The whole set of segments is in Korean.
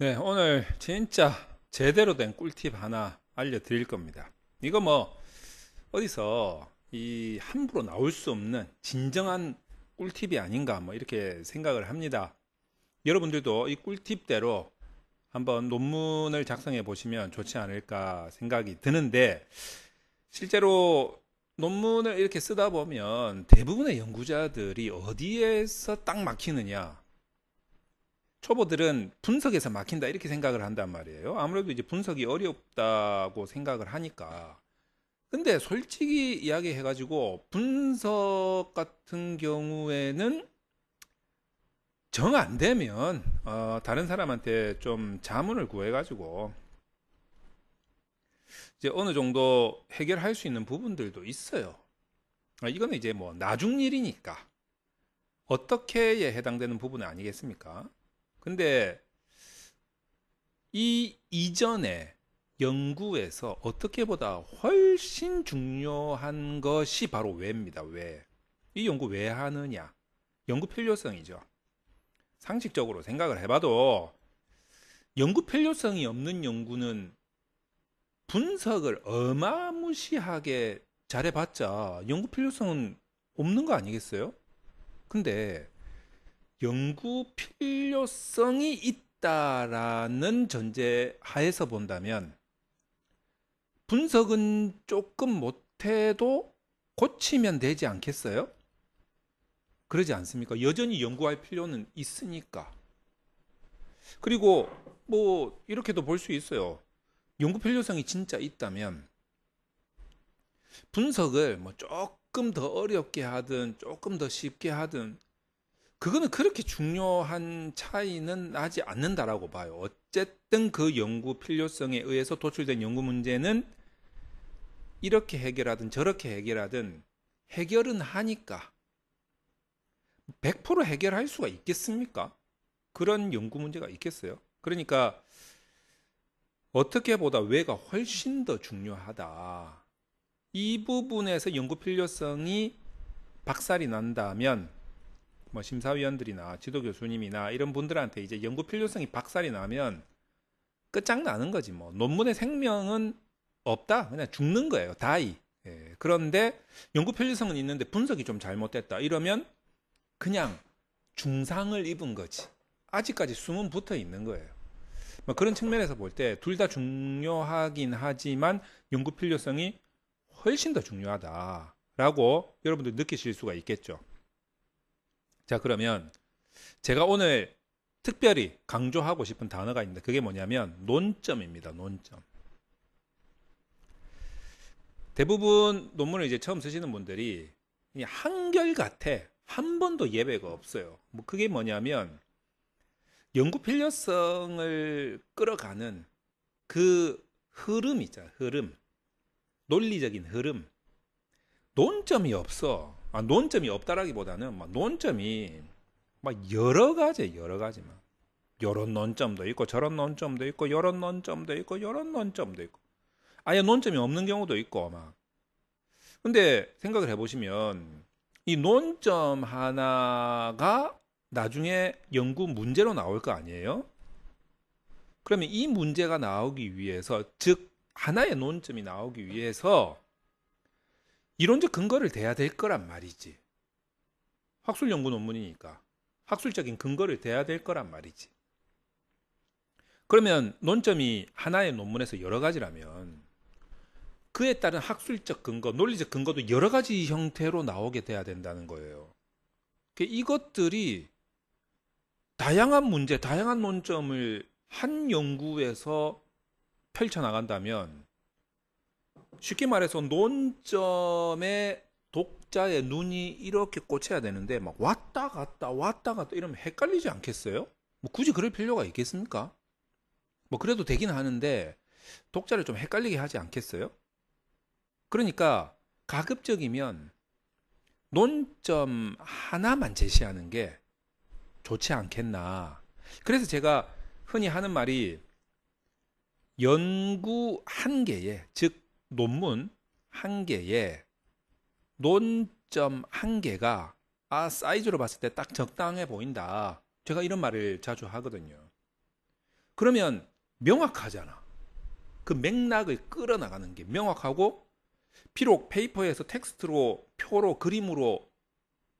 네, 오늘 진짜 제대로 된 꿀팁 하나 알려드릴 겁니다. 이거 뭐 어디서 이 함부로 나올 수 없는 진정한 꿀팁이 아닌가 뭐 이렇게 생각을 합니다. 여러분들도 이 꿀팁대로 한번 논문을 작성해 보시면 좋지 않을까 생각이 드는데, 실제로 논문을 이렇게 쓰다 보면 대부분의 연구자들이 어디에서 딱 막히느냐, 초보들은 분석에서 막힌다 이렇게 생각을 한단 말이에요. 아무래도 이제 분석이 어렵다고 생각을 하니까. 근데 솔직히 이야기해가지고 분석 같은 경우에는 정 안 되면 다른 사람한테 좀 자문을 구해가지고 이제 어느 정도 해결할 수 있는 부분들도 있어요. 이거는 이제 뭐 나중 일이니까 어떻게에 해당되는 부분은 아니겠습니까? 근데 이 이전에 연구에서 어떻게보다 훨씬 중요한 것이 바로 왜입니다. 왜? 이 연구 왜 하느냐? 연구 필요성이죠. 상식적으로 생각을 해봐도 연구 필요성이 없는 연구는 분석을 어마무시하게 잘해봤자 연구 필요성은 없는 거 아니겠어요? 근데 연구 필요성이 있다라는 전제 하에서 본다면 분석은 조금 못해도 고치면 되지 않겠어요? 그러지 않습니까? 여전히 연구할 필요는 있으니까. 그리고 뭐 이렇게도 볼 수 있어요. 연구 필요성이 진짜 있다면 분석을 뭐 조금 더 어렵게 하든 조금 더 쉽게 하든 그거는 그렇게 중요한 차이는 나지 않는다라고 봐요. 어쨌든 그 연구 필요성에 의해서 도출된 연구 문제는 이렇게 해결하든 저렇게 해결하든 해결은 하니까 100% 해결할 수가 있겠습니까? 그런 연구 문제가 있겠어요? 그러니까 어떻게 보다 왜가 훨씬 더 중요하다. 이 부분에서 연구 필요성이 박살이 난다면 뭐 심사위원들이나 지도 교수님이나 이런 분들한테 이제 연구 필요성이 박살이 나면 끝장나는 거지 뭐. 논문의 생명은 없다. 그냥 죽는 거예요. 다이. 예. 그런데 연구 필요성은 있는데 분석이 좀 잘못됐다. 이러면 그냥 중상을 입은 거지. 아직까지 숨은 붙어 있는 거예요. 뭐 그런 측면에서 볼 때 둘 다 중요하긴 하지만 연구 필요성이 훨씬 더 중요하다라고 여러분들 느끼실 수가 있겠죠. 자, 그러면 제가 오늘 특별히 강조하고 싶은 단어가 있는데 그게 뭐냐면 논점입니다. 논점. 대부분 논문을 이제 처음 쓰시는 분들이 한결같아. 한 번도 예외가 없어요. 뭐 그게 뭐냐면 연구 필요성을 끌어가는 그 흐름 있잖아. 흐름. 논리적인 흐름. 논점이 없어. 논점이 없다라기보다는 막 논점이 막 여러 가지, 여러 가지 막. 요런 논점도 있고 저런 논점도 있고 요런 논점도 있고 요런 논점도 있고 아예 논점이 없는 경우도 있고 막. 근데 생각을 해보시면 이 논점 하나가 나중에 연구 문제로 나올 거 아니에요? 그러면 이 문제가 나오기 위해서, 즉 하나의 논점이 나오기 위해서 이론적 근거를 대야 될 거란 말이지. 학술 연구 논문이니까 학술적인 근거를 대야 될 거란 말이지. 그러면 논점이 하나의 논문에서 여러 가지라면 그에 따른 학술적 근거, 논리적 근거도 여러 가지 형태로 나오게 돼야 된다는 거예요. 이것들이 다양한 문제, 다양한 논점을 한 연구에서 펼쳐나간다면 쉽게 말해서 논점에 독자의 눈이 이렇게 꽂혀야 되는데 막 왔다 갔다 왔다 갔다 이러면 헷갈리지 않겠어요? 뭐 굳이 그럴 필요가 있겠습니까? 뭐 그래도 되긴 하는데 독자를 좀 헷갈리게 하지 않겠어요? 그러니까 가급적이면 논점 하나만 제시하는 게 좋지 않겠나. 그래서 제가 흔히 하는 말이 연구 한 개에, 즉 논문 한 개에 논점 한 개가 사이즈로 봤을 때 딱 적당해 보인다. 제가 이런 말을 자주 하거든요. 그러면 명확하잖아. 그 맥락을 끌어나가는 게 명확하고, 비록 페이퍼에서 텍스트로, 표로, 그림으로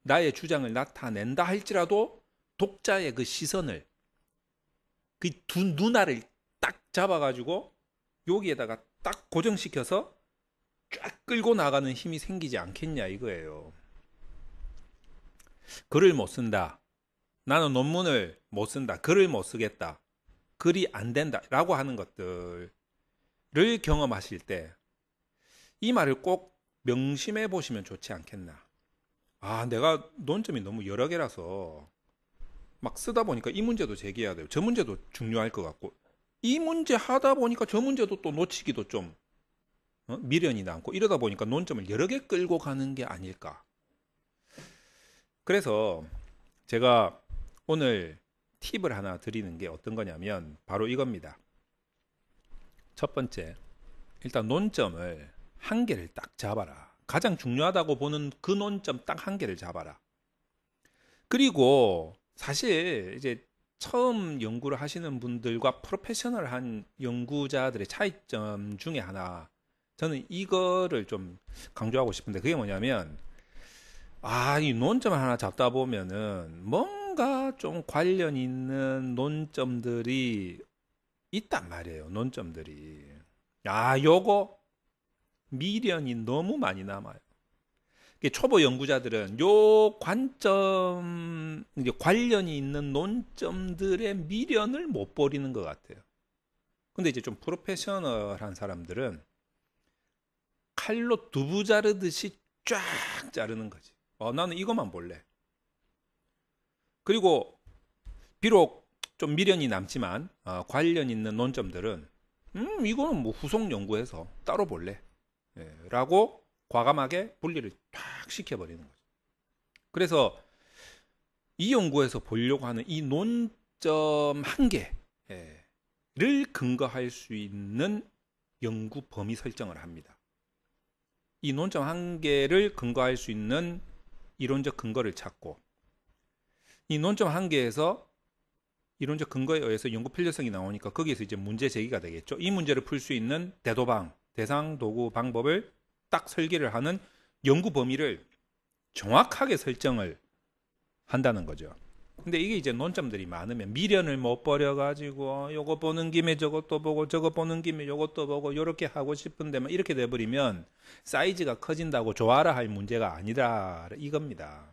나의 주장을 나타낸다 할지라도 독자의 그 시선을, 그 두 눈알을 딱 잡아가지고 여기에다가 딱 고정시켜서 쫙 끌고 나가는 힘이 생기지 않겠냐 이거예요. 글을 못 쓴다. 나는 논문을 못 쓴다. 글을 못 쓰겠다. 글이 안 된다. 라고 하는 것들을 경험하실 때 이 말을 꼭 명심해 보시면 좋지 않겠나. 아, 내가 논점이 너무 여러 개라서 막 쓰다 보니까 이 문제도 제기해야 돼요. 저 문제도 중요할 것 같고, 이 문제 하다 보니까 저 문제도 또 놓치기도 좀 미련이 남고, 이러다 보니까 논점을 여러 개 끌고 가는 게 아닐까. 그래서 제가 오늘 팁을 하나 드리는 게 어떤 거냐면 바로 이겁니다. 첫 번째, 일단 논점을 한 개를 딱 잡아라. 가장 중요하다고 보는 그 논점 딱 한 개를 잡아라. 그리고 사실 이제 처음 연구를 하시는 분들과 프로페셔널한 연구자들의 차이점 중에 하나, 저는 이거를 좀 강조하고 싶은데, 그게 뭐냐면, 이 논점을 하나 잡다 보면은 뭔가 좀 관련 있는 논점들이 있단 말이에요. 논점들이. 요거 미련이 너무 많이 남아요. 초보 연구자들은 요 관점, 이제 관련이 있는 논점들의 미련을 못 버리는 것 같아요. 근데 이제 좀 프로페셔널한 사람들은 칼로 두부 자르듯이 쫙 자르는 거지. 나는 이것만 볼래. 그리고 비록 좀 미련이 남지만 관련 있는 논점들은 이거는 뭐 후속 연구해서 따로 볼래. 라고 과감하게 분리를 탁 시켜버리는 거죠. 그래서 이 연구에서 보려고 하는 이 논점 한 개를 근거할 수 있는 연구 범위 설정을 합니다. 이 논점 한 개를 근거할 수 있는 이론적 근거를 찾고, 이 논점 한 개에서 이론적 근거에 의해서 연구 필요성이 나오니까 거기에서 이제 문제 제기가 되겠죠. 이 문제를 풀 수 있는 대도방, 대상, 도구, 방법을 딱 설계를 하는 연구 범위를 정확하게 설정을 한다는 거죠. 근데 이게 이제 논점들이 많으면 미련을 못 버려가지고 요거 보는 김에 저것도 보고 저거 보는 김에 요것도 보고 요렇게 하고 싶은데 막 이렇게 돼버리면 사이즈가 커진다고 좋아라 할 문제가 아니다 이겁니다.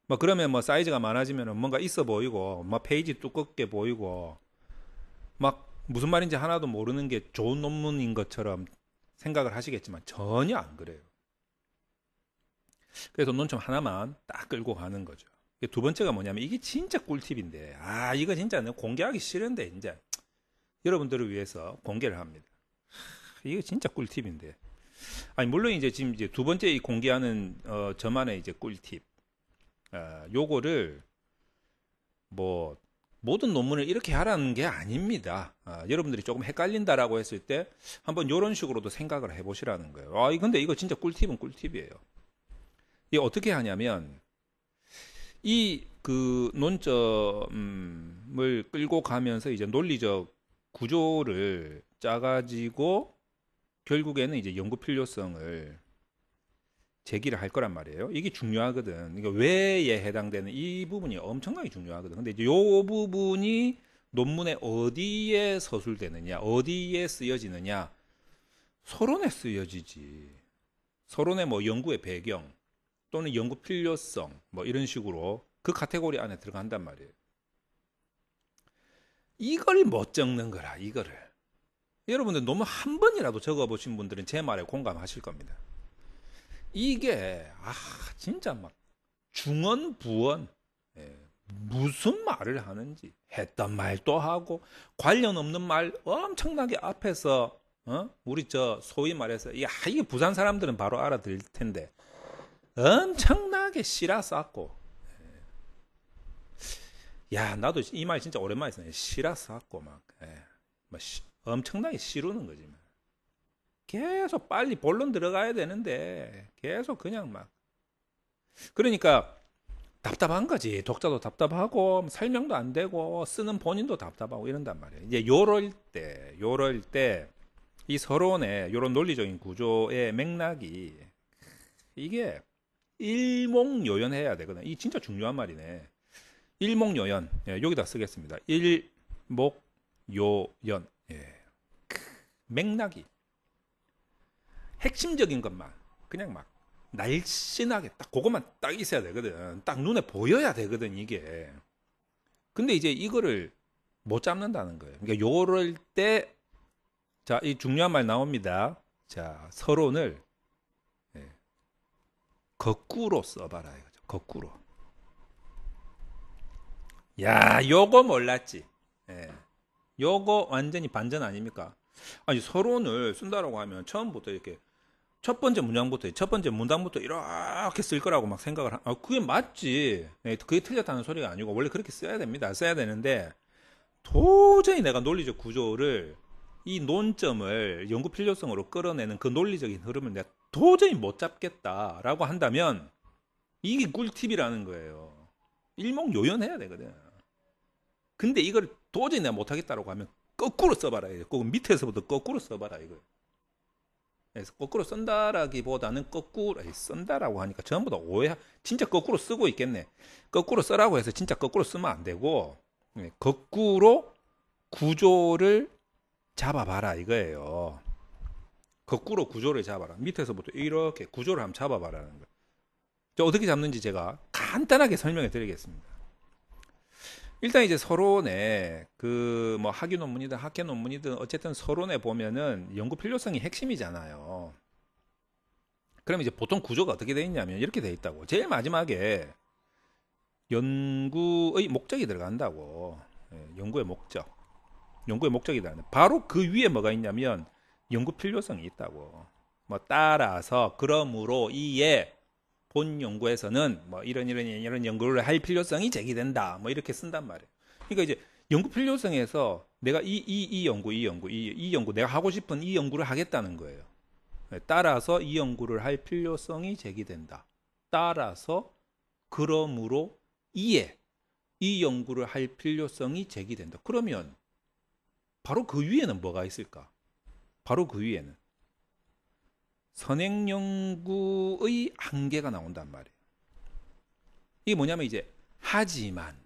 뭐 그러면 뭐 사이즈가 많아지면 뭔가 있어 보이고 뭐 페이지 두껍게 보이고 막 무슨 말인지 하나도 모르는 게 좋은 논문인 것처럼 생각을 하시겠지만 전혀 안 그래요. 그래서 논점 하나만 딱 끌고 가는 거죠. 두 번째가 뭐냐면 이게 진짜 꿀팁인데, 이거 진짜 공개하기 싫은데 이제 여러분들을 위해서 공개를 합니다. 이거 진짜 꿀팁인데. 물론 이제 지금 이제 두 번째 이 공개하는 저만의 이제 꿀팁. 요거를 뭐 모든 논문을 이렇게 하라는 게 아닙니다. 여러분들이 조금 헷갈린다라고 했을 때 한번 이런 식으로도 생각을 해보시라는 거예요. 근데 이거 진짜 꿀팁은 꿀팁이에요. 이게 어떻게 하냐면 이 그 논점을 끌고 가면서 이제 논리적 구조를 짜가지고 결국에는 이제 연구 필요성을 제기를 할 거란 말이에요. 이게 중요하거든. 이게 왜에 해당되는 이 부분이 엄청나게 중요하거든. 근데 이제 요 부분이 논문에 어디에 서술되느냐, 어디에 쓰여지느냐, 서론에 쓰여지지. 서론에 뭐 연구의 배경 또는 연구 필요성 뭐 이런 식으로 그 카테고리 안에 들어간단 말이에요. 이걸 못 적는 거라, 이거를. 여러분들 논문 한 번이라도 적어보신 분들은 제 말에 공감하실 겁니다. 이게 진짜 막 중언부언, 무슨 말을 하는지 했던 말도 하고 관련 없는 말 엄청나게 앞에서 우리 저 소위 말해서 이게 부산 사람들은 바로 알아들 텐데 엄청나게 씨라 쌌고, 나도 이 말 진짜 오랜만에 쓰네. 씨라 쌌고 막 엄청나게 씨르는 거지. 계속 빨리 본론 들어가야 되는데 계속 그냥 막. 그러니까 답답한 거지. 독자도 답답하고 설명도 안 되고 쓰는 본인도 답답하고 이런단 말이에요. 이제 요럴 때 이 서론의 요런 논리적인 구조의 맥락이 이게 일목요연해야 되거든. 이 진짜 중요한 말이네. 일목요연. 예, 여기다 쓰겠습니다. 일목요연. 예. 맥락이 핵심적인 것만 그냥 막 날씬하게 딱 그것만 딱 있어야 되거든. 딱 눈에 보여야 되거든 이게. 근데 이제 이거를 못 잡는다는 거예요. 그러니까 요럴 때 자, 이 중요한 말 나옵니다. 자, 서론을 예, 거꾸로 써봐라 이거죠. 거꾸로. 야, 요거 몰랐지. 예. 요거 완전히 반전 아닙니까? 아니, 서론을 쓴다라고 하면 처음부터 이렇게 첫 번째 문장부터, 첫 번째 문단부터 이렇게 쓸 거라고 막 생각을, 그게 맞지. 예, 그게 틀렸다는 소리가 아니고, 원래 그렇게 써야 됩니다. 써야 되는데, 도저히 내가 논리적 구조를, 이 논점을 연구 필요성으로 끌어내는 그 논리적인 흐름을 내가 도저히 못 잡겠다라고 한다면, 이게 꿀팁이라는 거예요. 일목요연해야 되거든. 근데 이걸 도저히 내가 못하겠다라고 하면, 거꾸로 써봐라. 꼭 밑에서부터 거꾸로 써봐라. 이거. 그래서 거꾸로 쓴다라기보다는 거꾸로 쓴다라고 하니까 전부 다 오해. 진짜 거꾸로 쓰고 있겠네. 거꾸로 쓰라고 해서 진짜 거꾸로 쓰면 안 되고 거꾸로 구조를 잡아봐라 이거예요. 거꾸로 구조를 잡아라. 밑에서부터 이렇게 구조를 한번 잡아봐라는 거예요. 어떻게 잡는지 제가 간단하게 설명해 드리겠습니다. 일단 이제 서론에 그 뭐 학위 논문이든 학회 논문이든 어쨌든 서론에 보면은 연구 필요성이 핵심이잖아요. 그럼 이제 보통 구조가 어떻게 되어 있냐면 이렇게 되어 있다고. 제일 마지막에 연구의 목적이 들어간다고. 연구의 목적. 연구의 목적이 들어간다. 바로 그 위에 뭐가 있냐면 연구 필요성이 있다고. 뭐 따라서 그러므로 이에 본 연구에서는 뭐 이런 연구를 할 필요성이 제기된다. 뭐 이렇게 쓴단 말이에요. 그러니까 이제 연구 필요성에서 내가 이 연구 내가 하고 싶은 이 연구를 하겠다는 거예요. 따라서 이 연구를 할 필요성이 제기된다. 따라서 그러므로 이에 이 연구를 할 필요성이 제기된다. 그러면 바로 그 위에는 뭐가 있을까? 바로 그 위에는 선행 연구의 한계가 나온단 말이에요. 이게 뭐냐면 이제 하지만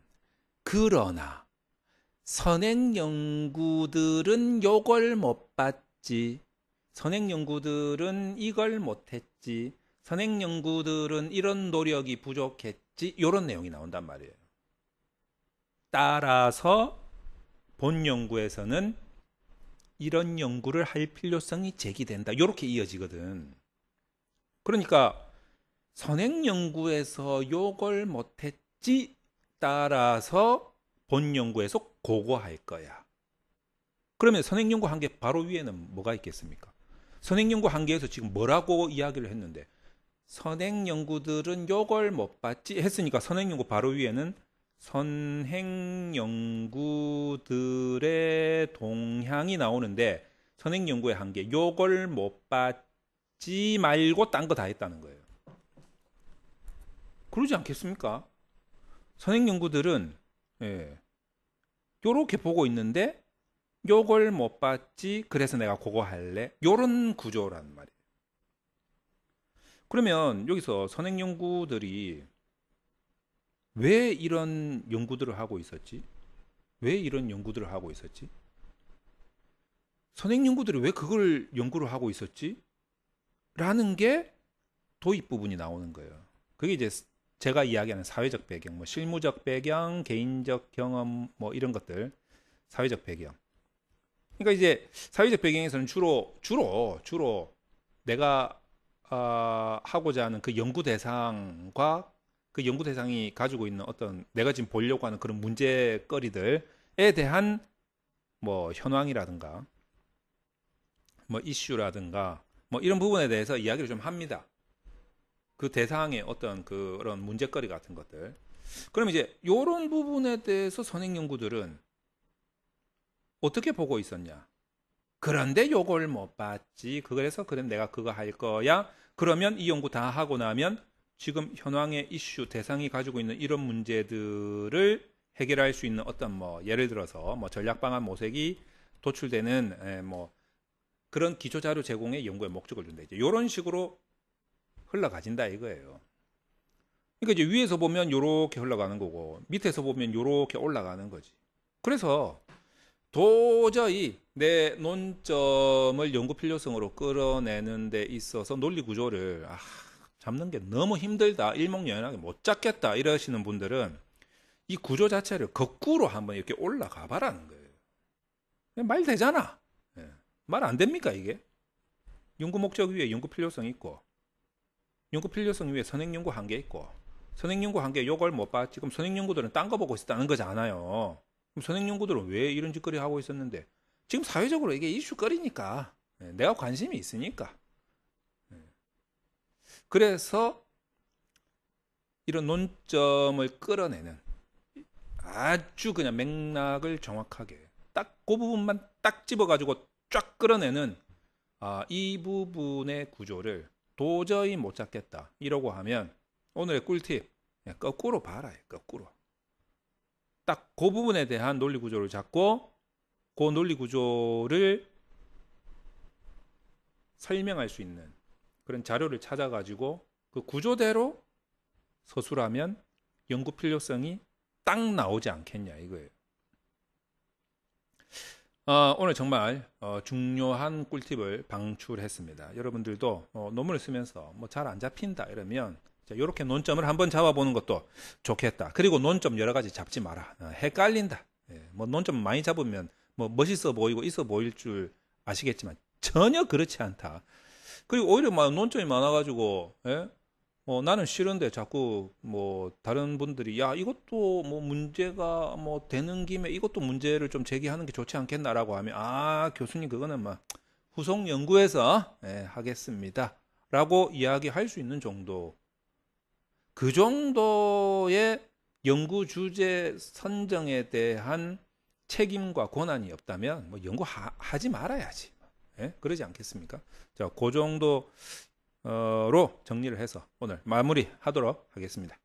그러나 선행 연구들은 요걸 못 봤지. 선행 연구들은 이걸 못 했지. 선행 연구들은 이런 노력이 부족했지. 이런 내용이 나온단 말이에요. 따라서 본 연구에서는 이런 연구를 할 필요성이 제기된다. 이렇게 이어지거든. 그러니까 선행 연구에서 요걸 못했지. 따라서 본 연구에서 그거 할 거야. 그러면 선행 연구 한계 바로 위에는 뭐가 있겠습니까? 선행 연구 한계에서 지금 뭐라고 이야기를 했는데 선행 연구들은 요걸 못 봤지 했으니까 선행 연구 바로 위에는 선행 연구들의 동향이 나오는데 선행 연구의 한계 요걸 못 봤지 말고 딴 거 다 했다는 거예요. 그러지 않겠습니까? 선행 연구들은 요렇게 보고 있는데 요걸 못 봤지 그래서 내가 그거 할래 요런 구조란 말이에요. 그러면 여기서 선행 연구들이 왜 이런 연구들을 하고 있었지? 왜 이런 연구들을 하고 있었지? 선행 연구들이 왜 그걸 연구를 하고 있었지? 라는 게 도입 부분이 나오는 거예요. 그게 이제 제가 이야기하는 사회적 배경, 뭐 실무적 배경, 개인적 경험, 뭐 이런 것들, 사회적 배경. 그러니까 이제 사회적 배경에서는 주로 내가 하고자 하는 그 연구 대상과 그 연구 대상이 가지고 있는 어떤 내가 지금 보려고 하는 그런 문제거리들에 대한 뭐 현황이라든가 뭐 이슈라든가 뭐 이런 부분에 대해서 이야기를 좀 합니다. 그 대상의 어떤 그런 문제거리 같은 것들. 그럼 이제 이런 부분에 대해서 선행 연구들은 어떻게 보고 있었냐? 그런데 요걸 못 봤지. 그래서 그럼 내가 그거 할 거야. 그러면 이 연구 다 하고 나면 지금 현황의 이슈 대상이 가지고 있는 이런 문제들을 해결할 수 있는 어떤 뭐 예를 들어서 뭐 전략 방안 모색이 도출되는 뭐 그런 기초 자료 제공의 연구의 목적을 둔다. 이제 이런 식으로 흘러가진다 이거예요. 그러니까 이제 위에서 보면 요렇게 흘러가는 거고 밑에서 보면 요렇게 올라가는 거지. 그래서 도저히 내 논점을 연구 필요성으로 끌어내는 데 있어서 논리 구조를 잡는 게 너무 힘들다, 일목요연하게 못 잡겠다 이러시는 분들은 이 구조 자체를 거꾸로 한번 이렇게 올라가 봐라는 거예요. 말 되잖아. 말 안 됩니까 이게? 연구 목적 위에 연구 필요성 있고, 연구 필요성 위에 선행 연구 한계 있고, 선행 연구 한계 요걸 못 봐. 지금 선행 연구들은 딴 거 보고 있었다는 거잖아요. 그럼 선행 연구들은 왜 이런 짓거리 하고 있었는데? 지금 사회적으로 이게 이슈거리니까. 내가 관심이 있으니까. 그래서 이런 논점을 끌어내는 아주 그냥 맥락을 정확하게 딱 그 부분만 딱 집어가지고 쫙 끌어내는 이 부분의 구조를 도저히 못 잡겠다 이러고 하면 오늘의 꿀팁 거꾸로 봐라. 거꾸로 딱 그 부분에 대한 논리 구조를 잡고 그 논리 구조를 설명할 수 있는 그런 자료를 찾아가지고 그 구조대로 서술하면 연구 필요성이 딱 나오지 않겠냐 이거예요. 오늘 정말 중요한 꿀팁을 방출했습니다. 여러분들도 논문을 쓰면서 뭐 잘 안 잡힌다 이러면 이렇게 논점을 한번 잡아보는 것도 좋겠다. 그리고 논점 여러 가지 잡지 마라. 헷갈린다. 뭐 논점 많이 잡으면 뭐 멋있어 보이고 있어 보일 줄 아시겠지만 전혀 그렇지 않다. 그리고 오히려 막 논점이 많아가지고 나는 싫은데 자꾸 뭐 다른 분들이 야 이것도 뭐 문제가 뭐 되는 김에 이것도 문제를 좀 제기하는 게 좋지 않겠나라고 하면 교수님 그거는 막 후속 연구에서 하겠습니다 라고 이야기할 수 있는 정도, 그 정도의 연구 주제 선정에 대한 책임과 권한이 없다면 뭐 연구하지 말아야지. 그러지 않겠습니까? 자, 그 정도로 정리를 해서 오늘 마무리하도록 하겠습니다.